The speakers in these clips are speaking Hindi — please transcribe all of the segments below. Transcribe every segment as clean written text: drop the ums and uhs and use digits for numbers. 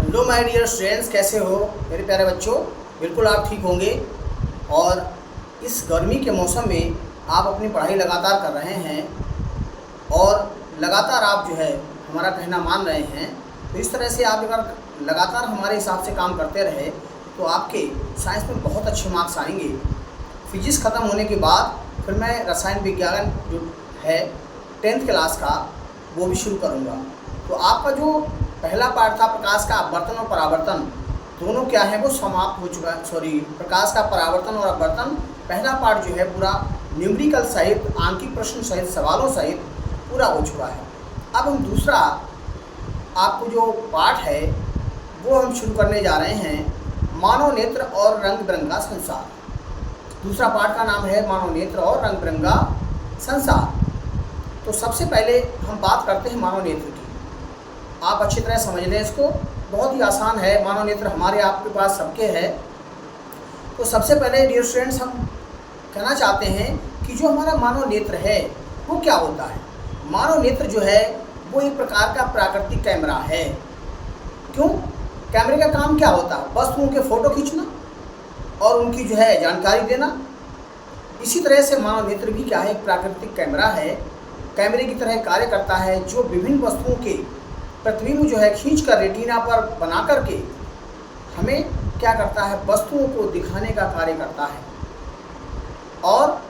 हेलो माय डियर स्टूडेंट्स, कैसे हो मेरे प्यारे बच्चों। बिल्कुल आप ठीक होंगे। और इस गर्मी के मौसम में आप अपनी पढ़ाई लगातार कर रहे हैं और लगातार आप जो है हमारा कहना मान रहे हैं। तो इस तरह से आप अगर लगातार हमारे हिसाब से काम करते रहे तो आपके साइंस में बहुत अच्छे मार्क्स आएंगे। फिजिक्स ख़त्म होने के बाद फिर मैं रसायन विज्ञान जो है 10th क्लास का वो भी शुरू करूँगा। तो आपका जो पहला पार्ट था प्रकाश का अपवर्तन और परावर्तन, दोनों क्या है वो समाप्त हो चुका है। प्रकाश का परावर्तन और अपवर्तन पहला पार्ट जो है पूरा न्यूमेरिकल सहित, आंकिक प्रश्न सहित, सवालों सहित पूरा हो चुका है। अब हम दूसरा आपको जो पार्ट है वो हम शुरू करने जा रहे हैं, मानव नेत्र और रंग बिरंगा संसार। दूसरा पार्ट का नाम है मानव नेत्र और रंग बिरंगा संसार। तो सबसे पहले हम बात करते हैं मानव नेत्र की। आप अच्छी तरह समझ लें इसको, बहुत ही आसान है। मानव नेत्र हमारे आपके पास सबके है। तो सबसे पहले डियर स्टूडेंट्स हम कहना चाहते हैं कि जो हमारा मानव नेत्र है वो क्या होता है। मानव नेत्र जो है वो एक प्रकार का प्राकृतिक कैमरा है। क्यों? कैमरे का काम क्या होता है? वस्तुओं के फ़ोटो खींचना और उनकी जो है जानकारी देना। इसी तरह से मानव नेत्र भी क्या है, एक प्राकृतिक कैमरा है। कैमरे की तरह कार्य करता है, जो विभिन्न वस्तुओं के प्रतिबिंब जो है खींच कर रेटिना पर बना करके हमें क्या करता है, वस्तुओं को दिखाने का कार्य करता है और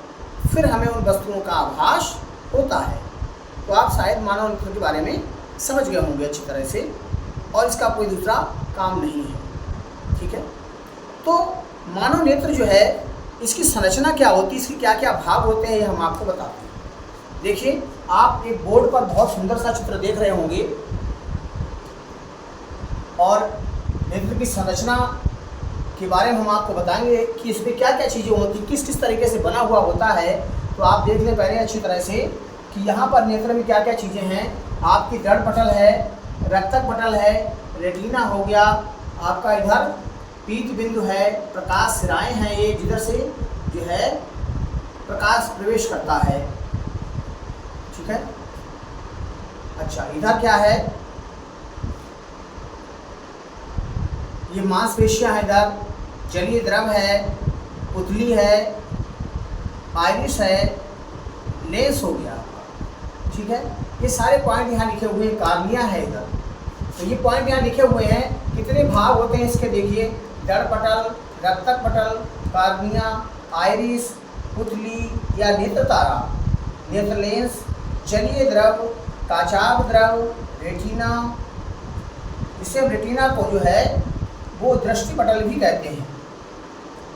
फिर हमें उन वस्तुओं का आभास होता है। तो आप शायद मानव नेत्र के बारे में समझ गए होंगे अच्छी तरह से, और इसका कोई दूसरा काम नहीं है। ठीक है। तो मानव नेत्र जो है इसकी संरचना क्या होती है, इसके क्या क्या भाग होते हैं, ये हम आपको बताते हैं। देखिए, आप एक बोर्ड पर बहुत सुंदर सा चित्र देख रहे होंगे और नेत्र की संरचना के बारे में हम आपको बताएंगे कि इसमें क्या क्या चीज़ें होती, किस किस तरीके से बना हुआ होता है। तो आप देख लें पहले अच्छी तरह से कि यहाँ पर नेत्र में क्या क्या चीज़ें हैं। आपकी दड़ पटल है, रक्तक पटल है, रेटिना हो गया, आपका इधर पीत बिंदु है, प्रकाश सिराएँ हैं, ये जिधर से जो है प्रकाश प्रवेश करता है। ठीक है। अच्छा, इधर क्या है, ये मांसपेशियां हैं, इधर जलीय द्रव है, पुतली है, आइरिस है, लेंस हो गया। ठीक है। ये सारे पॉइंट यहाँ लिखे हुए हैं। कार्निया है इधर। तो ये पॉइंट यहाँ लिखे हुए हैं। कितने भाग होते हैं इसके देखिए, दड़ पटल, रक्तक पटल, कार्निया, आइरिस, पुतली या नेत्र तारा, नेत्र लेंस, जलीय द्रव, काचाभ द्रव, रेटिना। इससे रेटिना को जो है वो दृष्टि पटल भी कहते हैं,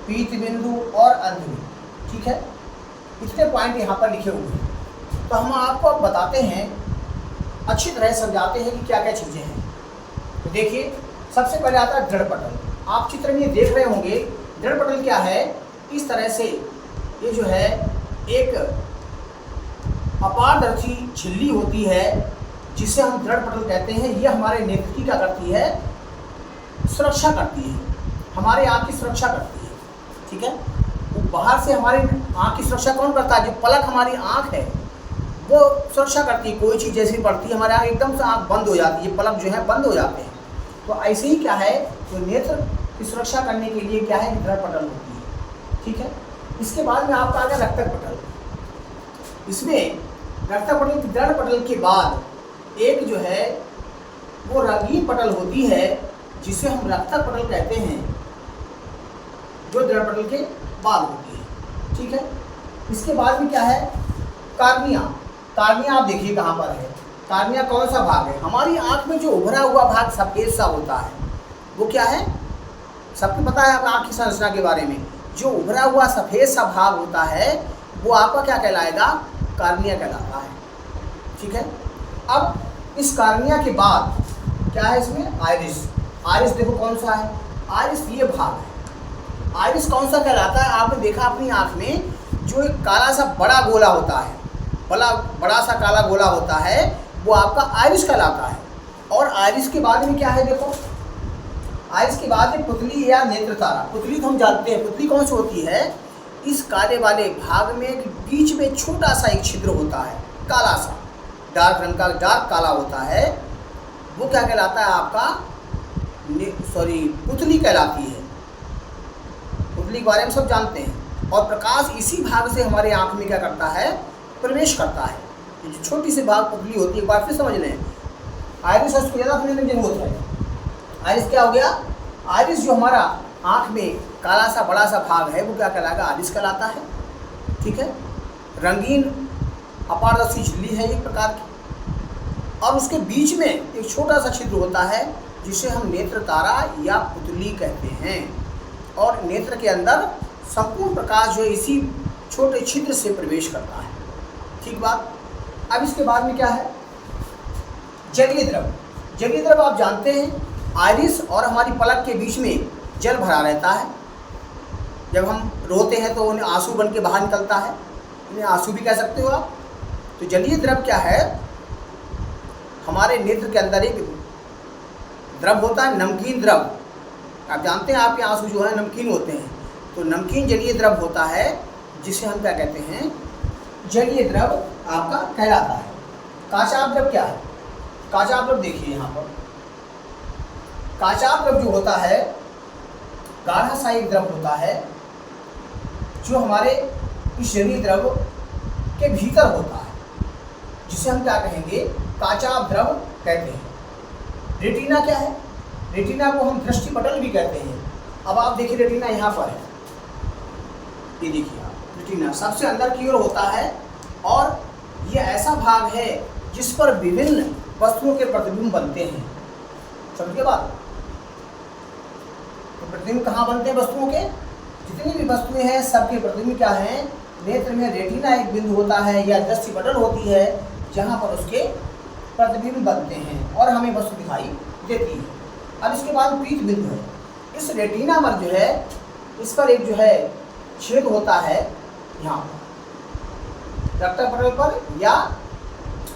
पीत बिंदु और अंधुनी। ठीक है। इतने पॉइंट यहाँ पर लिखे हुए हैं। तो हम आपको अब बताते हैं, अच्छी तरह समझाते हैं कि क्या क्या चीज़ें हैं। तो देखिए, सबसे पहले आता है दृढ़ पटल। आप चित्र में ये देख रहे होंगे। दृढ़ पटल क्या है, इस तरह से ये जो है एक अपारदर्शी झिल्ली होती है जिसे हम दृढ़ पटल कहते हैं। ये हमारे नेत्र की क्या करती है, सुरक्षा करती है, हमारे आँख की सुरक्षा करती है। ठीक है। वो बाहर से हमारी आँख की सुरक्षा कौन करता है? जो पलक हमारी आँख है वो सुरक्षा करती है। कोई चीज़ जैसी पड़ती है हमारे आँख एकदम से आँख बंद हो जाती है, पलक जो है बंद हो जाते हैं। तो ऐसे ही क्या है, तो नेत्र की सुरक्षा करने के लिए क्या है, दृढ़ पटल होती है। ठीक है। इसके बाद में आपका आ गया रक्तक पटल। इसमें रक्तक पटल की दृढ़ पटल के बाद एक जो है वो रंगीन पटल होती है जिसे हम रक्तक पटल कहते हैं, जो दृढ़ पटल के बाद होती है। ठीक है। इसके बाद में क्या है, कार्निया। कार्निया आप देखिए कहाँ पर है। कार्निया कौन सा भाग है? हमारी आँख में जो उभरा हुआ भाग सफ़ेद सा होता है वो क्या है, सबको पता है आँख की संरचना के बारे में। जो उभरा हुआ सफ़ेद सा भाग होता है वो आपका क्या कहलाएगा, कार्निया कहलाता है। ठीक है। अब इस कार्निया के बाद क्या है, इसमें आइरिस। आइरिस देखो कौन सा है, आइरिस ये भाग है। आइरिस कौन सा कहलाता है? आपने देखा अपनी आँख में जो एक काला सा बड़ा गोला होता है, बड़ा सा काला गोला होता है, वो आपका आइरिस कहलाता है। और आइरिस के बाद में क्या है, देखो आइरिस के बाद में पुतली या नेत्र तारा। पुतली तो हम जानते हैं, पुतली कौन सी होती है, इस काले वाले भाग में बीच में छोटा सा एक छिद्र होता है, काला सा, डार्क रंग का, डार्क काला होता है। वो क्या कहलाता है, आपका पुतली कहलाती है। पुतली के बारे में सब जानते हैं। और प्रकाश इसी भाग से हमारे आँख में क्या करता है, प्रवेश करता है। ये जो छोटी सी भाग पुतली होती है, एक बार फिर समझ लें। आइरिस उसको ज़्यादा समझने की जरूरत है। आइरिस क्या हो गया, आइरिस जो हमारा आँख में काला सा बड़ा सा भाग है वो क्या कहलाएगा, आइरिस कहलाता है। ठीक है, रंगीन अपारदर्शी झिल्ली है एक प्रकार की, और उसके बीच में एक छोटा सा छिद्र होता है जिसे हम नेत्र तारा या पुतली कहते हैं। और नेत्र के अंदर संपूर्ण प्रकाश जो है इसी छोटे छिद्र से प्रवेश करता है। ठीक बात। अब इसके बाद में क्या है, जलीय द्रव। जलीय द्रव आप जानते हैं, आइरिस और हमारी पलक के बीच में जल भरा रहता है। जब हम रोते हैं तो उन्हें आंसू बन के बाहर निकलता है, इन्हें आंसू भी कह सकते हो आप। तो जलीय द्रव क्या है, हमारे नेत्र के अंदर एक द्रव होता है, नमकीन द्रव। आप जानते हैं आपके आंसू जो है नमकीन होते हैं, तो नमकीन जलीय द्रव होता है जिसे हम क्या कहते हैं, जलीय द्रव आपका कहलाता है। काचाभ द्रव क्या है, काचाभ द्रव देखिए यहाँ पर, काचाभ द्रव जो होता है गाढ़ा सा एक द्रव होता है जो हमारे इस जलीय द्रव के भीतर होता है, जिसे हम क्या कहेंगे, काचाभ द्रव कहते हैं। रेटिना क्या है, रेटिना को हम दृष्टिपटल भी कहते हैं। अब आप देखिए रेटिना यहाँ पर है, ये देखिए आप, रेटिना सबसे अंदर की ओर होता है और ये ऐसा भाग है जिस पर विभिन्न वस्तुओं के प्रतिबिंब बनते हैं। समझ के बाद, तो प्रतिबिंब कहाँ बनते हैं वस्तुओं के, जितनी भी वस्तुएं हैं सबके प्रतिबिंब क्या हैं, नेत्र में रेटिना एक बिंदु होता है या दृष्टिपटल होती है जहाँ पर उसके प्रतिबिंब बनते हैं और हमें वस्तु दिखाई देती है। अब इसके बाद पीत बिंदु है। इस रेटिना पर जो है, इस पर एक जो है छेद होता है यहाँ पर, रक्तपटल पर या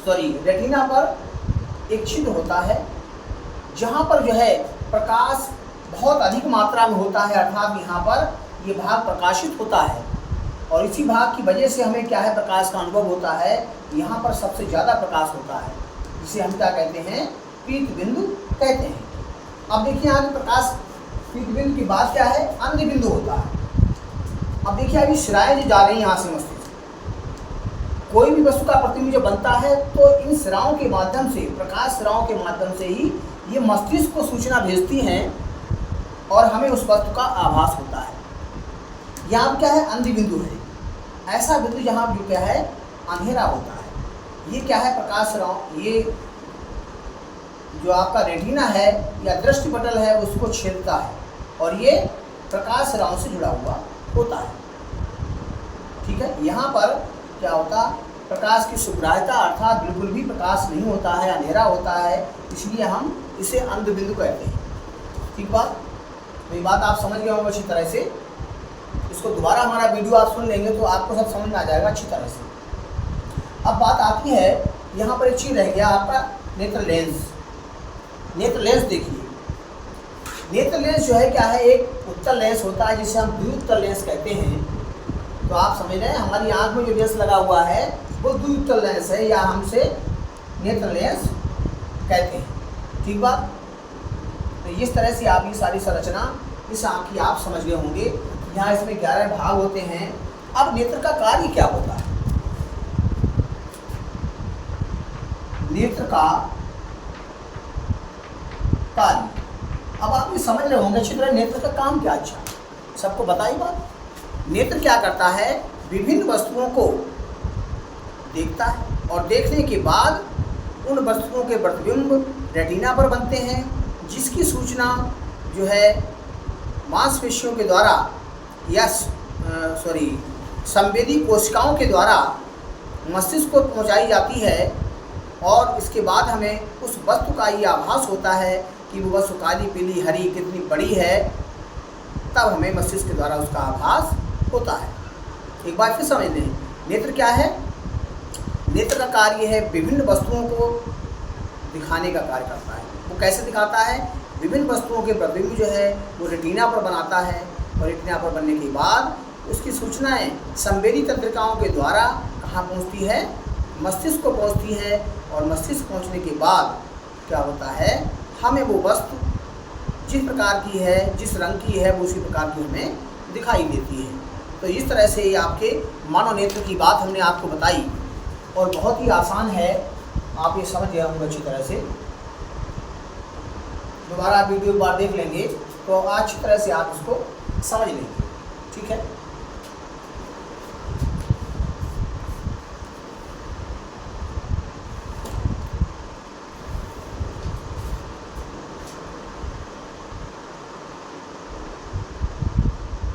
रेटिना पर एक छिद्र होता है जहाँ पर जो है प्रकाश बहुत अधिक मात्रा में होता है, अर्थात यहाँ पर ये भाग प्रकाशित होता है और इसी भाग की वजह से हमें क्या है, प्रकाश का अनुभव होता है। यहाँ पर सबसे ज़्यादा प्रकाश होता है जिसे हम क्या कहते हैं, पीत बिंदु कहते हैं। अब देखिए यहाँ के प्रकाश पीत बिंदु की बात क्या है, अंध बिंदु होता है। अब देखिए अभी शिराएं जो जा रही हैं यहाँ से मस्तिष्क, कोई भी वस्तु का प्रतिबिंब जो बनता है तो इन शिराओं के माध्यम से, प्रकाश शिराओं के माध्यम से ही ये मस्तिष्क को सूचना भेजती हैं और हमें उस वस्तु का आभास होता है। यहाँ क्या है, अंध बिंदु है, ऐसा बिंदु जहाँ जो क्या है, अंधेरा होता है। ये क्या है, प्रकाश शिराओं, ये जो आपका रेटिना है या दृष्टिपटल है उसको छेदता है और ये प्रकाश शिराओं से जुड़ा हुआ होता है। ठीक है, यहाँ पर क्या होता, प्रकाश की सुग्राह्यता अर्थात बिल्कुल भी प्रकाश नहीं होता है, अंधेरा होता है, इसलिए हम इसे अंध बिंदु कहते हैं। ठीक बात, तो ये बात आप समझ गए होंगे अच्छी तरह से। इसको दोबारा हमारा वीडियो आप सुन लेंगे तो आपको सब समझ में आ जाएगा अच्छी तरह से। अब बात आती है, यहाँ पर एक चीज़ रह गया आपका नेत्र लेंस। नेत्र लेंस देखिए, नेत्र लेंस जो है क्या है, एक उत्तल लेंस होता है जिसे हम द्विउत्तल लेंस कहते हैं। तो आप समझ रहे हैं, हमारी आंख में जो लेंस लगा हुआ है वो द्विउत्तल लेंस है या हमसे नेत्र लेंस कहते हैं। ठीक बात, तो इस तरह से आप ये सारी संरचना इस आँख की आप समझ गए होंगे। यहाँ इसमें 11 भाग होते हैं। अब नेत्र का कार्य क्या होता है, नेत्र का कार्य, अब आप ये समझ रहे होंगे अच्छी तरह, नेत्र का काम क्या, अच्छा सबको बताइए बात। नेत्र क्या करता है, विभिन्न वस्तुओं को देखता है और देखने के बाद उन वस्तुओं के प्रतिबिंब रेटिना पर बनते हैं, जिसकी सूचना जो है मांसपेशियों के द्वारा या संवेदी कोशिकाओं के द्वारा मस्तिष्क को पहुंचाई जाती है और इसके बाद हमें उस वस्तु का ये आभास होता है कि वो वस्तु काली पीली हरी कितनी बड़ी है, तब हमें मस्तिष्क के द्वारा उसका आभास होता है। एक बार फिर समझ लें, नेत्र क्या है, नेत्र का कार्य है विभिन्न वस्तुओं को दिखाने का कार्य करता है। वो कैसे दिखाता है, विभिन्न वस्तुओं के प्रतिबिंब जो है वो रेटिना पर बनाता है और रेटिना पर बनने के बाद उसकी सूचनाएं संवेदी तंत्रिकाओं के द्वारा कहाँ पहुँचती है, मस्तिष्क को पहुँचती है और मस्तिष्क पहुँचने के बाद क्या होता है, हमें वो वस्तु जिस प्रकार की है, जिस रंग की है, वो उसी प्रकार की हमें दिखाई देती है। तो इस तरह से ये आपके मानव नेत्र की बात हमने आपको बताई और बहुत ही आसान है, आप ये समझ गए होंगे अच्छी तरह से। दोबारा आप वीडियो एक बार देख लेंगे तो अच्छी तरह से आप इसको समझ लेंगे। ठीक है।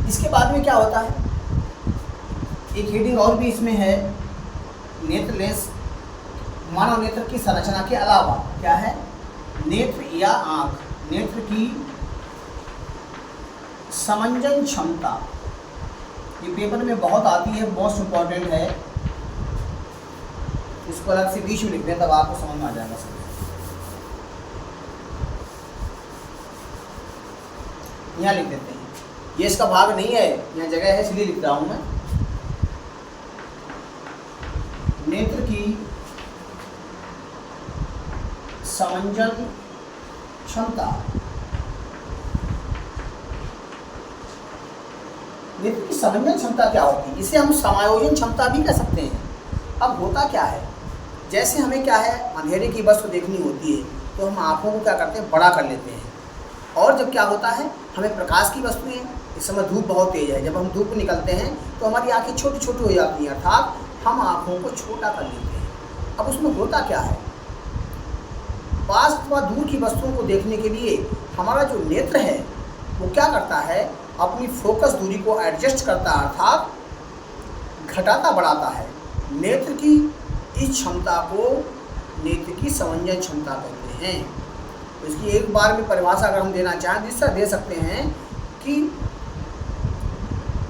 इसके बाद में क्या होता है, एक हेडिंग और भी इसमें है, नेत्र लेंस मानव नेत्र की संरचना के अलावा क्या है, नेत्र या आंख, नेत्र की समंजन क्षमता। ये पेपर में बहुत आती है, मोस्ट इम्पॉर्टेंट है, इसको अलग से बीच में लिख दें तब आपको समझ में आ जाएगा सब। यहाँ लिख देते हैं, ये इसका भाग नहीं है, यहाँ जगह है इसलिए लिख रहा हूं मैं। नेत्र की समंजन क्षमता। नेत्र की समंजन क्षमता क्या होती है, इसे हम समायोजन क्षमता भी कह सकते हैं। अब होता क्या है, जैसे हमें क्या है, अंधेरे की वस्तु देखनी होती है तो हम आँखों को क्या करते हैं, बड़ा कर लेते हैं। और जब क्या होता है, हमें प्रकाश की वस्तुएं, इस समय धूप बहुत तेज है, जब हम धूप में निकलते हैं तो हमारी आंखें छोटी छोटी हो जाती हैं, अर्थात हम आँखों को छोटा कर लेते हैं। अब उसमें होता क्या है, पास अथवा दूर की वस्तुओं को देखने के लिए हमारा जो नेत्र है वो क्या करता है, अपनी फोकस दूरी को एडजस्ट करता है, अर्थात घटाता बढ़ाता है। नेत्र की इस क्षमता को नेत्र की समंजन क्षमता कहते हैं। तो इसकी एक बार में परिभाषा अगर हम देना चाहें तो इससे दे सकते हैं कि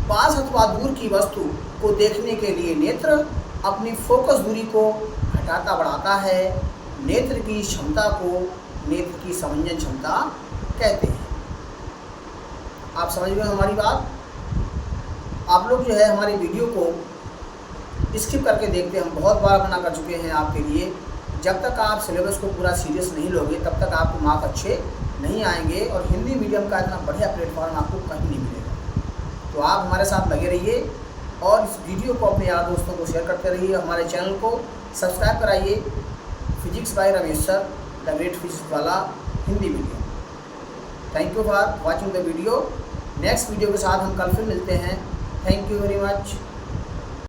पास अथवा दूर की वस्तु को देखने के लिए नेत्र अपनी फोकस दूरी को घटाता बढ़ाता है। नेत्र की क्षमता को नेत्र की समंजन क्षमता कहते हैं। आप समझ गए हमारी बात। आप लोग जो है हमारी वीडियो को स्किप करके देखते हैं, हम बहुत बार मना कर चुके हैं आपके लिए। जब तक आप सिलेबस को पूरा सीरियस नहीं लोगे तब तक आपको मार्क अच्छे नहीं आएंगे और हिंदी मीडियम का इतना बढ़िया प्लेटफॉर्म आपको कहीं नहीं मिलेगा। तो आप हमारे साथ लगे रहिए और इस वीडियो को अपने यार दोस्तों को शेयर करते रहिए। हमारे चैनल को सब्सक्राइब कराइए, physics by Ramesh sir, the great physics वाला Hindi medium. Thank you for watching the video. Next video के साथ हम कल फिर मिलते हैं। Thank you very much.